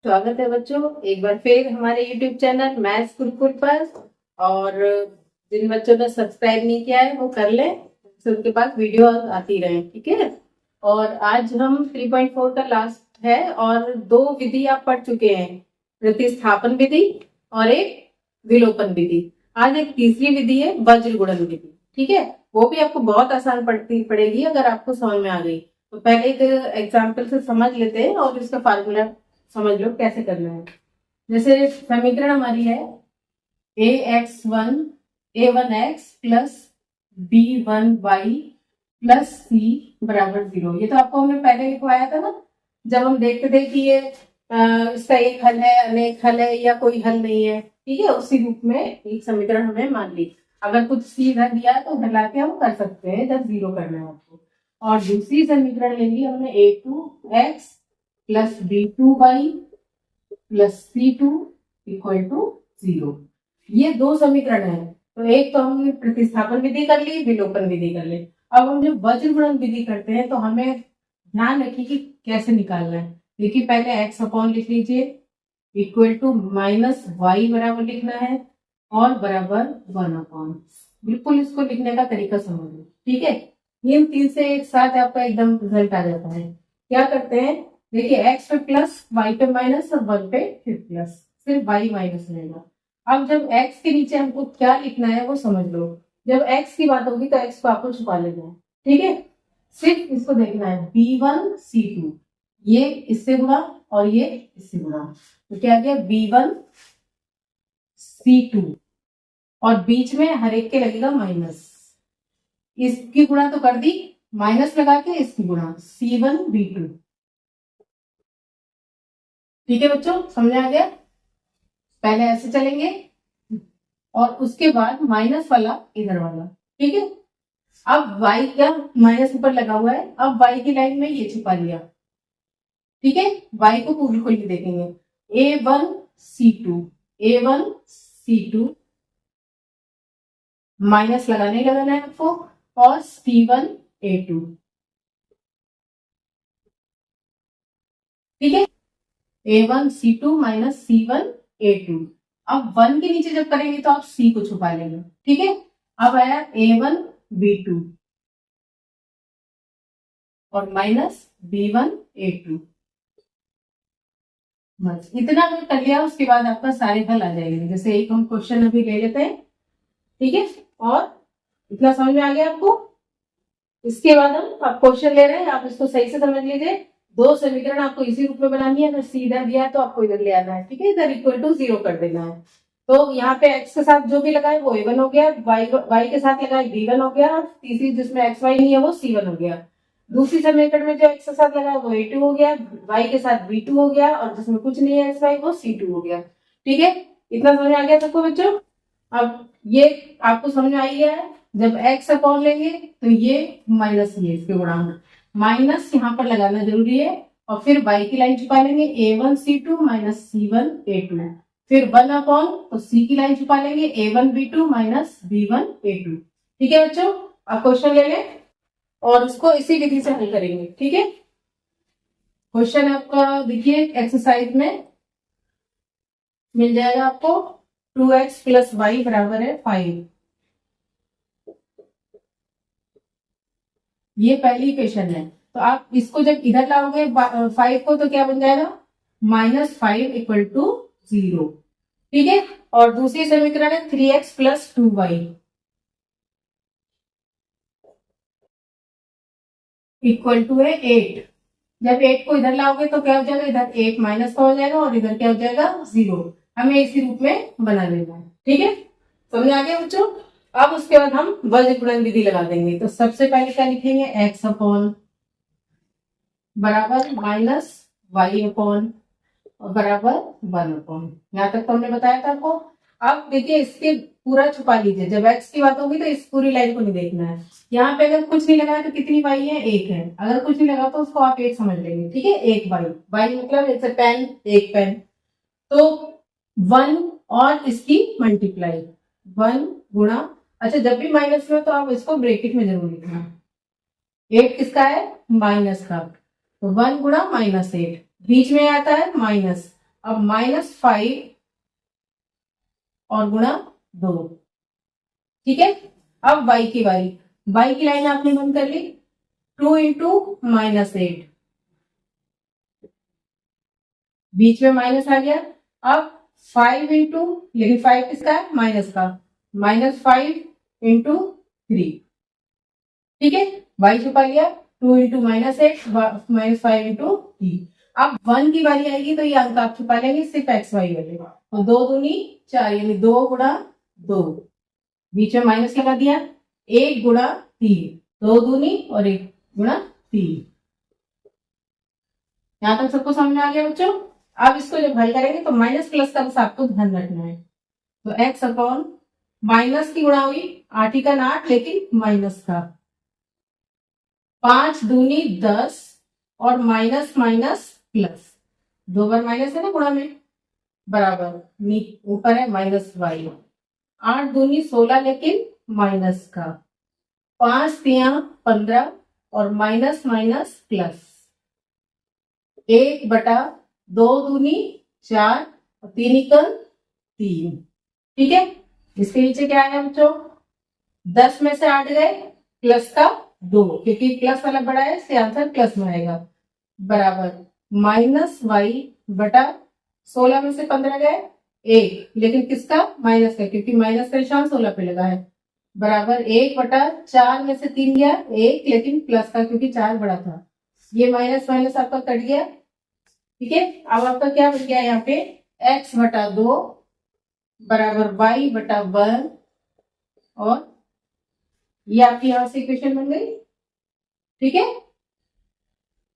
स्वागत है बच्चों, एक बार फिर हमारे YouTube चैनल मैथ्स गुरुकुल पर। और जिन बच्चों ने सब्सक्राइब नहीं किया है वो कर लें, तो उनके पास वीडियो आती रहे। ठीक है। और आज हम 3.4 का लास्ट है और दो विधि आप पढ़ चुके हैं, प्रतिस्थापन विधि और एक विलोपन विधि। आज एक तीसरी विधि है वज्र गुणन विधि। ठीक है, वो भी आपको बहुत आसान पड़ेगी अगर आपको समझ में आ गई। तो पहले एक एग्जाम्पल से समझ लेते हैं और इसका फार्मूला समझ लो कैसे करना है। जैसे समीकरण हमारी है a1x plus b1y plus c बराबर 0। ये तो आपको हमने पहले लिखवाया था ना, जब हम देखते थे कि ये इसका एक हल है, अनेक हल है या कोई हल नहीं है। ठीक है, उसी रूप में एक समीकरण हमें मान ली। अगर कुछ सी इधर दिया है तो हटा के हम कर सकते हैं जब 0 करना है आपको। और दूसरी समीकरण लेंगे हमने a2x plus b2y plus c2 equal to 0। ये दो समीकरण है। तो एक तो हमने प्रतिस्थापन विधि कर ली, विलोपन विधि कर ली। अब हम जब वज्र गुणन विधि करते हैं तो हमें ध्यान रखिए कि कैसे निकालना है। देखिए, पहले x अपॉन लिख लीजिए, इक्वल टू माइनस वाई बराबर लिखना है और बराबर 1 अपॉन। बिल्कुल इसको लिखने का तरीका समझ लो। ठीक है, इन तीन से एक साथ आपका एकदम रिजल्ट आ जाता है। क्या करते हैं, देखिए x पे प्लस, y पे माइनस और 1 पे फिर प्लस, सिर्फ y माइनस रहेगा। अब जब x के नीचे हमको क्या लिखना है वो समझ लो। जब x की बात होगी तो x को आपको छुपा लेना है। ठीक है, सिर्फ इसको देखना है b1 c2, ये इससे गुणा और ये इससे गुणा, तो क्या गया b1 c2 और बीच में हर एक के लगेगा माइनस। इसकी गुणा तो कर दी, माइनस लगा के इसकी गुणा c1 b2। ठीक है बच्चों, समझ आ गया। पहले ऐसे चलेंगे और उसके बाद माइनस वाला इधर वाला। ठीक है, अब y का माइनस ऊपर लगा हुआ है, अब y की लाइन में ये छुपा लिया। ठीक है, y को पूरी खोल के देखेंगे, a1 c2 माइनस लगाना है आपको, और c1 a2। ठीक है, a1 c2 minus c1 a2। अब 1 के नीचे जब करेंगे तो आप c को छुपा लेंगे। ठीक है, अब आया a1 b2 और माइनस b1 a2। बस इतना अगर कर लिया, उसके बाद आपका सारे हल आ जाएंगे। जैसे एक हम क्वेश्चन अभी ले लेते हैं। ठीक है, और इतना समझ में आ गया आपको। इसके बाद हम आप क्वेश्चन ले रहे हैं, आप इसको सही से समझ लीजिए। दो समीकरण आपको इसी रूप में बनानी है, अगर सी इधर दिया है तो आपको इधर ले आना है। ठीक है, इधर इक्वल टू 0 कर देना है। तो यहाँ पे x के साथ जो भी लगाए वो a1 हो गया, y के साथ लगाए b1 हो गया, और तीसरी जिसमें xy नहीं है वो c1 हो गया। दूसरी समीकरण में जो x के साथ लगाया वो a2 हो गया, y के साथ b2 हो गया, और जिसमें कुछ नहीं है xy वो c2 हो गया। ठीक है, इतना समझ में आ गया सबको बच्चों। अब ये आपको समझ में आ गया है, जब x अपॉन लेंगे तो ये माइनस, ये इसके गुणांक माइनस यहाँ पर लगाना जरूरी है, और फिर y की लाइन छुपा लेंगे a1 c2 minus c1 a2, फिर 1 अपॉन तो c की लाइन छुपा लेंगे a1 b2 minus b1 a2। ठीक है बच्चों, आप क्वेश्चन ले लें और उसको इसी विधि से हल करेंगे। ठीक है, क्वेश्चन आपका देखिए एक्सरसाइज में मिल जाएगा आपको 2x प्लस वाई बराबर है 5। ये पहली इक्वेशन है। तो आप इसको जब इधर लाओगे 5 को तो क्या बन जाएगा, -5 इक्वल टू 0। ठीक है, और दूसरी समीकरण है 3x plus 2y equal to है 8। जब 8 को इधर लाओगे तो क्या हो जाएगा, इधर 8 माइनस का हो जाएगा और इधर क्या हो जाएगा 0। हमें इसी रूप में बना लेना है। ठीक है, समझ आ गया बच्चों। अब उसके बाद हम वज्र गुणन विधि लगा देंगे। तो सबसे पहले क्या लिखेंगे, x अपॉन बराबर माइनस वाई अपॉन और बराबर 1 अपॉन। यहाँ तक तो हमने बताया था आपको। अब देखिए इसके पूरा छुपा लीजिए, जब x की बात होगी तो इस पूरी लाइन को नहीं देखना है। यहाँ पे अगर कुछ नहीं लगा है तो कितनी y है, 1 है। अगर कुछ नहीं लगा तो उसको आप 1 समझ लेंगे। ठीक है, 1 y मतलब जैसे पेन, 1 पेन, तो 1 और इसकी मल्टीप्लाई 1 गुणा, अच्छा जब भी माइनस में तो आप इसको ब्रैकेट में जरूर लिखना। 8 किसका है, माइनस का, तो 1 गुणा -8, बीच में आता है माइनस, अब -5 और गुणा 2। ठीक है, अब y की बारी, y की लाइन आपने बंद कर ली, 2 इंटू -8, बीच में माइनस आ गया। अब 5 इंटू, लेकिन 5 किसका है, माइनस का, -5 इंटू 3। ठीक है, y छुपा लिया, 2 इंटू -8 -5 इंटू 3। अब 1 की बारी आएगी तो ये अंक आप छुपा लेंगे सिर्फ x y वाले, तो 2 दूनी 4, यानी 2 गुणा 2, बीच में माइनस लगा दिया, 1 गुणा 3, 2 दूनी और 1 गुणा 3। यहां तक सबको समझ में आ गया बच्चों। अब इसको जब हल करेंगे तो माइनस प्लस का बस आपको ध्यान रखना है। तो x अपॉन माइनस की गुणा हुई 8 का 8, लेकिन माइनस का, 5 दूनी 10 और माइनस माइनस प्लस, 2 बार माइनस है ना गुणा में, बराबर ऊपर है -y, 8 दूनी 16, लेकिन माइनस का, 5 तिया 15 और माइनस माइनस प्लस, 1 बटा 2 दूनी 4 और 3 एकम 3। ठीक है, इसके नीचे क्या आया बच्चों, 10 में से 8 गए, प्लस का 2, क्योंकि प्लस वाला बड़ा है इसलिए आंसर प्लस में आएगा, बराबर -y बटा 16 में से 15 गए 1, लेकिन किसका, माइनस का, क्योंकि माइनस का निशान 16 पे लगा है, बराबर 1 बटा 4 में से 3 गया 1, लेकिन प्लस का, क्योंकि 4 बड़ा था, ये माइनस माइनस आपका कट गया। ठीक है, अब आपका क्या बन गया यहाँ पे, x बटा 2 बराबर y बटा 1, और ये आपकी यहां से इक्वेशन बन गई। ठीक है,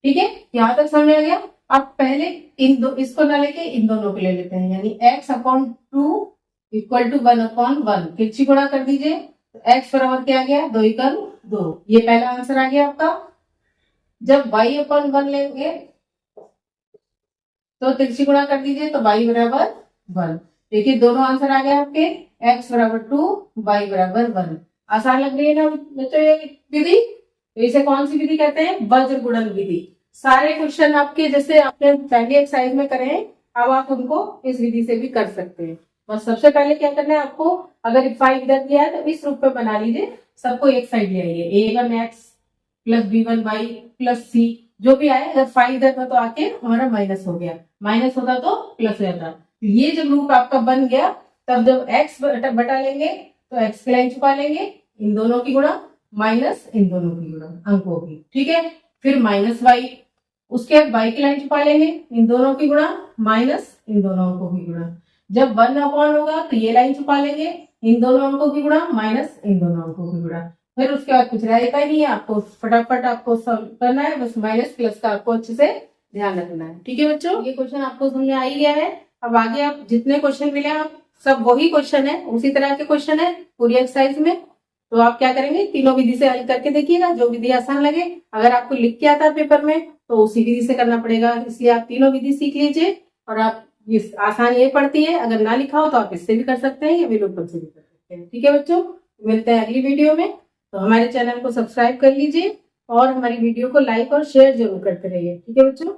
ठीक है, यहां तक समझ आ गया। अब पहले इसको ना लेके इन दोनों को ले लेते हैं, यानी x upon 2 equal to 1 upon 1, तिरछी गुणा कर दीजिए, तो x बराबर क्या आ गया, 2 एकम 2, ये पहला आंसर आ गया आपका। जब y अपॉन 1 लेंगे तो तिरछी गुणा कर दीजिए, तो y बराबर 1। देखिए दोनों आंसर आ गए आपके, x बराबर 2, y बराबर 1। आसान लग रही है ना बच्चों ये विधि, तो इसे कौन सी विधि कहते हैं, वज्र गुणन विधि। सारे क्वेश्चन आपके जैसे आपने पहली एक्सरसाइज में करे हैं, अब आप उनको इस विधि से भी कर सकते हैं। बस सबसे पहले क्या करना है आपको, अगर 5 इधर दिया है तो इस रूप में बना लीजिए, सबको एक साइड ले आइए, a1x plus b1y plus c, जो भी आए, अगर 5 इधर था तो आके हमारा माइनस हो गया, माइनस होता तो प्लस हो जाता। ये जब रूप आपका बन गया, तब जब x बटा लेंगे तो x की लाइन छुपा लेंगे, इन दोनों की गुणा माइनस इन दोनों की गुणा अंकों की। ठीक है, फिर -y, उसके बाद y की लाइन छुपा लेंगे, इन दोनों की गुणा माइनस इन दोनों अंकों की गुणा। जब 1 अपॉन होगा तो ये लाइन छुपा लेंगे, इन दोनों अंकों की गुणा माइनस इन दोनों अंकों की गुणा। फिर उसके बाद कुछ रहेगा ही नहीं है, आपको फटाफट आपको सॉल्व करना है, बस माइनस प्लस का आपको अच्छे से ध्यान रखना है। ठीक है बच्चों, ये क्वेश्चन आपको समझ में आ ही गया है। अब आगे आप जितने क्वेश्चन मिले आप सब वही क्वेश्चन है, उसी तरह के क्वेश्चन है पूरी एक्सरसाइज में। तो आप क्या करेंगे, तीनों विधि से हल करके देखिएगा, जो विधि आसान लगे। अगर आपको लिख के आता है पेपर में तो उसी विधि से करना पड़ेगा, इसलिए आप तीनों विधि सीख लीजिए। और आप इस आसान ये पड़ती है, अगर ना लिखा हो तो आप इससे भी कर सकते हैं या विलोपन से भी कर सकते हैं। ठीक है बच्चों, मिलते हैं अगली वीडियो में। तो हमारे चैनल को सब्सक्राइब कर लीजिए और हमारी वीडियो को लाइक और शेयर जरूर करते रहिए। ठीक है बच्चों।